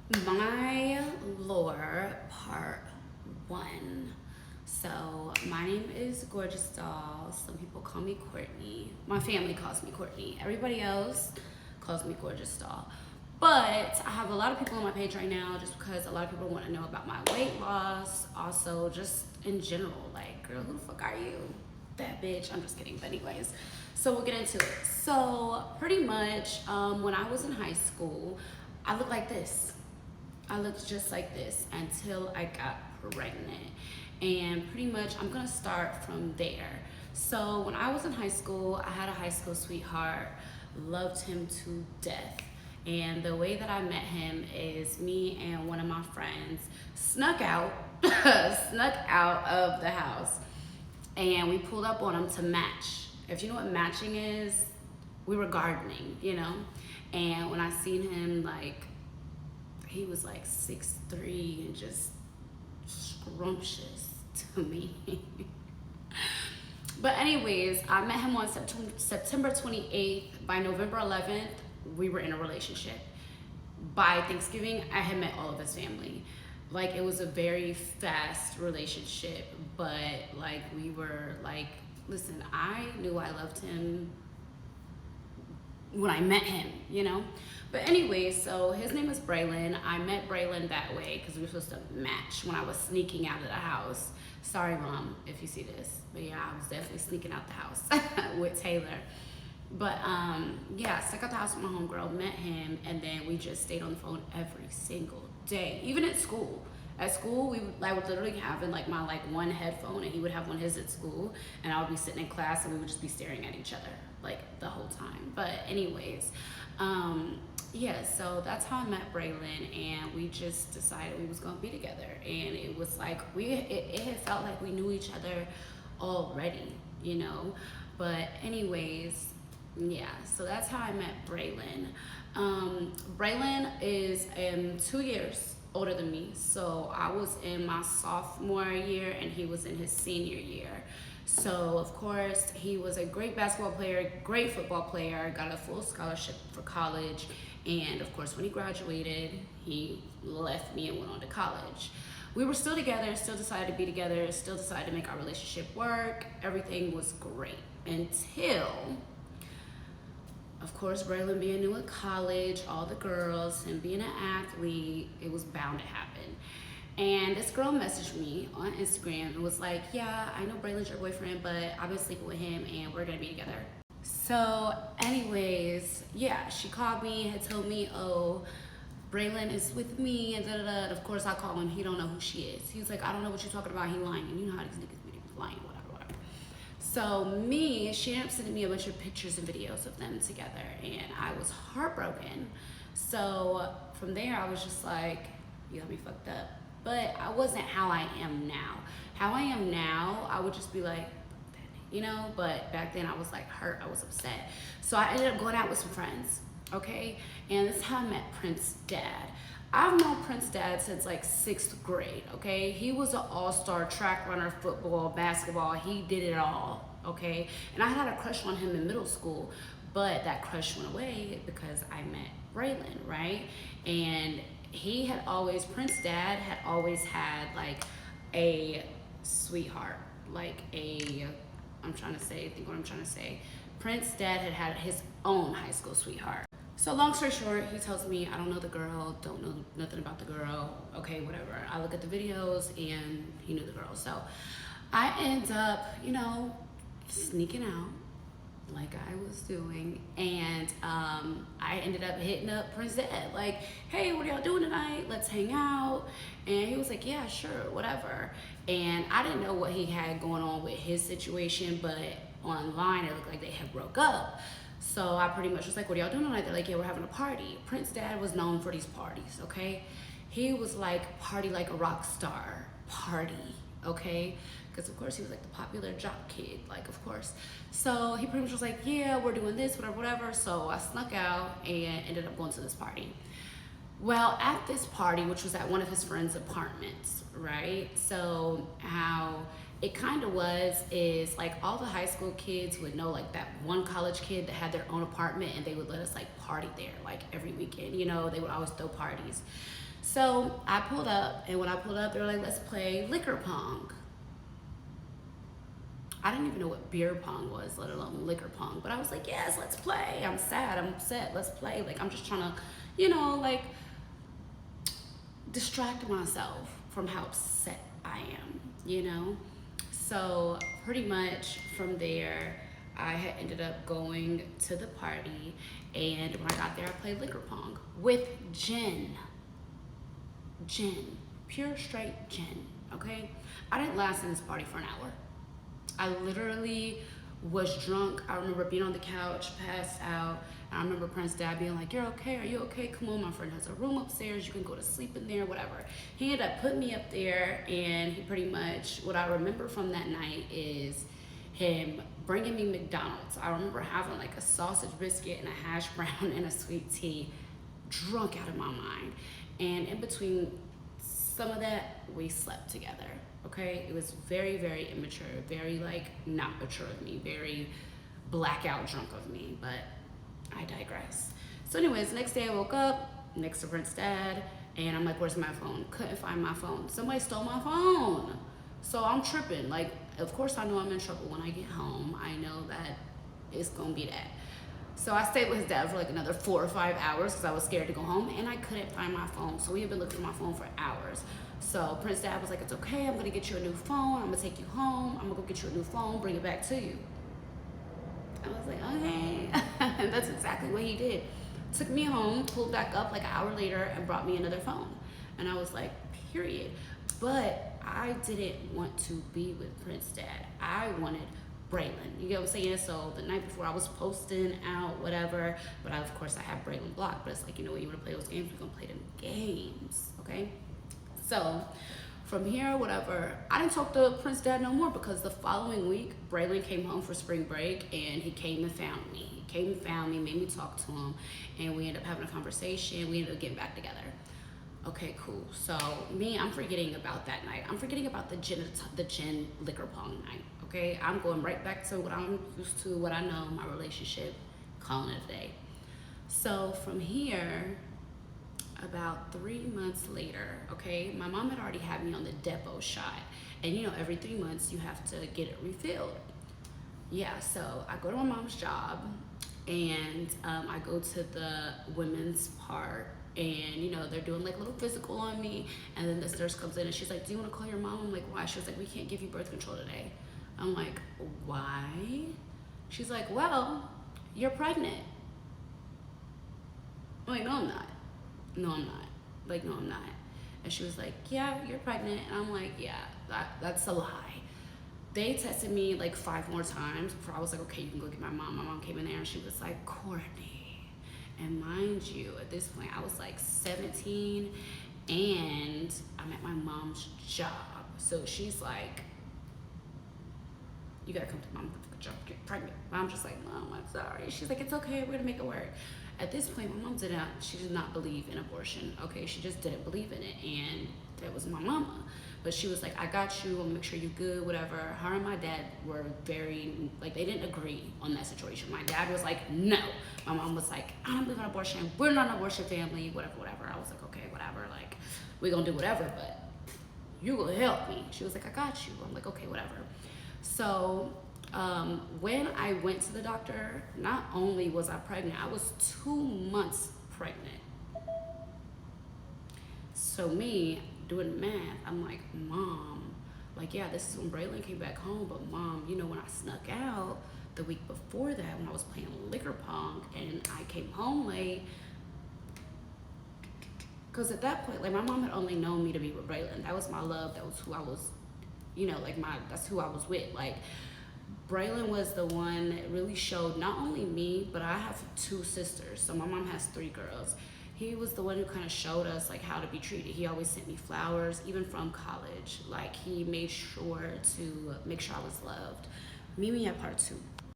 My lore, part 1. So my name is Gorgeous Doll. Some people call me Courtney. My family calls me Courtney. Everybody else calls me Gorgeous Doll. But I have a lot of people on my page right now just because a lot of people want to know about my weight loss. Also, just in general, like, girl, who the fuck are you? That bitch. I'm just kidding. But anyways, so we'll get into it. So pretty much, when I was in high school, I looked like this. I looked just like this until I got pregnant. And pretty much I'm gonna start from there. So when I was in high school, I had a high school sweetheart, loved him to death. And the way that I met him is me and one of my friends snuck out, snuck out of the house. And we pulled up on him to match. If you know what matching is, we were gardening, you know? And when I seen him, like, he was like 6'3" and just scrumptious to me. But anyways, I met him on September 28th. By November 11th, we were in a relationship. By Thanksgiving, I had met all of his family. Like, it was a very fast relationship, but like, we were like, listen, I knew I loved him when I met him, you know? But anyway, so his name is Brillan. I met Brillan that way because we were supposed to match when I was sneaking out of the house. Sorry, Mom, if you see this. But yeah, I was definitely sneaking out the house with Taylor. But yeah, stuck out the house with my homegirl, met him, and then we just stayed on the phone every single day, even at school. At school, we would literally having like my one headphone, and he would have one of his at school, and I would be sitting in class, and we would just be staring at each other like the whole time. But anyways, yeah, so that's how I met Brillan, and we just decided we was gonna be together, and it was like it had felt like we knew each other already, you know. But anyways, yeah, so that's how I met Brillan. Brillan is 2 years older than me, so I was in my sophomore year and he was in his senior year. So of course he was a great basketball player, great football player, got a full scholarship for college, and of course when he graduated he left me and went on to college. We were still together, still decided to be together, still decided to make our relationship work. Everything was great until, of course, Brillan being new at college, all the girls, and being an athlete, it was bound to happen. And this girl messaged me on Instagram and was like, yeah, I know Brillan's your boyfriend, but I've been sleeping with him and we're gonna be together. So anyways, yeah, she called me, had told me, oh, Brillan is with me, and da da da. Of course, I call him, he don't know who she is. He was like, I don't know what you're talking about, he lying. And you know how these niggas be lying, whatever. So she ended up sending me a bunch of pictures and videos of them together, and I was heartbroken. So from there, I was just like, you got me fucked up. But I wasn't how I am now. How I am now, I would just be like, you know, but back then I was like hurt, I was upset. So I ended up going out with some friends, okay? And this is how I met Prince's dad. I've known Prince's dad since like 6th grade, okay? He was an all-star track runner, football, basketball, he did it all, okay? And I had a crush on him in middle school, but that crush went away because I met Brillan, right? And Prince's dad had always had like a sweetheart, like I'm trying to say, think what I'm trying to say. Prince's dad had his own high school sweetheart. So long story short, he tells me, I don't know the girl, don't know nothing about the girl, okay, whatever. I look at the videos and he knew the girl. So I end up, you know, sneaking out like I was doing, and I ended up hitting up Prince's dad, like, hey, what are y'all doing tonight? Let's hang out. And he was like, yeah, sure, whatever. And I didn't know what he had going on with his situation, but online it looked like they had broke up. So I pretty much was like, what are y'all doing tonight? They're like, yeah, we're having a party. Prince's dad was known for these parties, okay? He was like, party like a rock star, party, okay? Because of course he was like the popular jock kid, like, of course. So he pretty much was like, yeah, we're doing this, whatever, whatever. So I snuck out and ended up going to this party. Well, at this party, which was at one of his friends' apartments, right? So how it kind of is like all the high school kids would know like that one college kid that had their own apartment, and they would let us like party there like every weekend, you know, they would always throw parties. So I pulled up, and when I pulled up, they were like, let's play liquor pong. I didn't even know what beer pong was, let alone liquor pong. But I was like, yes, let's play. I'm sad, I'm upset, let's play. Like, I'm just trying to, like, distract myself from how upset I am. So pretty much from there, I had ended up going to the party, and when I got there, I played liquor pong with gin. Gin. Pure straight gin, okay? I didn't last in this party for an hour. I literally was drunk. I remember being on the couch, passed out. And I remember Prince's dad being like, you're okay, are you okay? Come on, my friend has a room upstairs. You can go to sleep in there, whatever. He ended up putting me up there, and he pretty much, what I remember from that night is him bringing me McDonald's. I remember having like a sausage biscuit and a hash brown and a sweet tea, drunk out of my mind. And in between some of that, we slept together. Okay, it was very, very immature, very like not mature of me, very blackout drunk of me, but I digress. So anyways, next day I woke up next to Prince's dad, and I'm like, where's my phone? Couldn't find my phone. Somebody stole my phone. So I'm tripping. Like, of course I know I'm in trouble when I get home. I know that it's gonna be that. So I stayed with his dad for like another 4 or 5 hours because I was scared to go home, and I couldn't find my phone. So we had been looking for my phone for hours. So Prince's dad was like, it's okay, I'm gonna get you a new phone, I'm gonna take you home, I'm gonna go get you a new phone, bring it back to you. I was like, okay. And that's exactly what he did. Took me home, pulled back up like an hour later, and brought me another phone. And I was like, period. But I didn't want to be with Prince's dad. I wanted Brillan. You get what I'm saying? So the night before I was posting out, whatever, but of course I have Brillan blocked. But it's like, when you want to play those games, we're gonna play them games, okay? So from here, whatever, I didn't talk to Prince's dad no more, because the following week, Brillan came home for spring break, and he came and found me. He came and found me, made me talk to him, and we ended up having a conversation. We ended up getting back together. Okay, cool. So I'm forgetting about that night. I'm forgetting about the gin liquor pong night. Okay, I'm going right back to what I'm used to, what I know, my relationship, calling it a day. So from here, about 3 months later, okay, my mom had already had me on the depot shot. And every 3 months you have to get it refilled. Yeah, so I go to my mom's job, and I go to the women's part, and they're doing like a little physical on me, and then this nurse comes in and she's like, do you want to call your mom? I'm like, why? She was like, we can't give you birth control today. I'm like, why? She's like, well, you're pregnant. I'm like, no, I'm not. No, I'm not. Like, no, I'm not. And she was like, yeah, you're pregnant. And I'm like, yeah, that's a lie. They texted me like 5 more times before I was like, okay, you can go get my mom. My mom came in there and she was like, Courtney. And mind you, at this point, I was like 17, and I'm at my mom's job. So she's like, you gotta come to mom's job, get pregnant. I'm just like, Mom, I'm sorry. She's like, it's okay, we're gonna make it work. At this point, my mom she did not believe in abortion, okay? She just didn't believe in it, and that was my mama. But she was like, I got you, I'm gonna make sure you're good, whatever. Her and my dad were very, like, they didn't agree on that situation. My dad was like, no. My mom was like, I don't believe in abortion, we're not an abortion family, whatever. I was like, okay, whatever, like, we're gonna do whatever, but you gonna help me. She was like, I got you. I'm like, okay, whatever. So when I went to the doctor, not only was I pregnant, I was 2 months pregnant. So me doing the math, I'm like, Mom, like, yeah, this is when Brillan came back home, but Mom, when I snuck out the week before that, when I was playing liquor pong and I came home late, because at that point, like, my mom had only known me to be with Brillan. That was my love. That was who I was, that's who I was with. Like, Brillan was the one that really showed not only me, but I have 2 sisters. So my mom has 3 girls. He was the one who kind of showed us like how to be treated. He always sent me flowers, even from college. Like, he made sure to make sure I was loved. Meet me at part 2.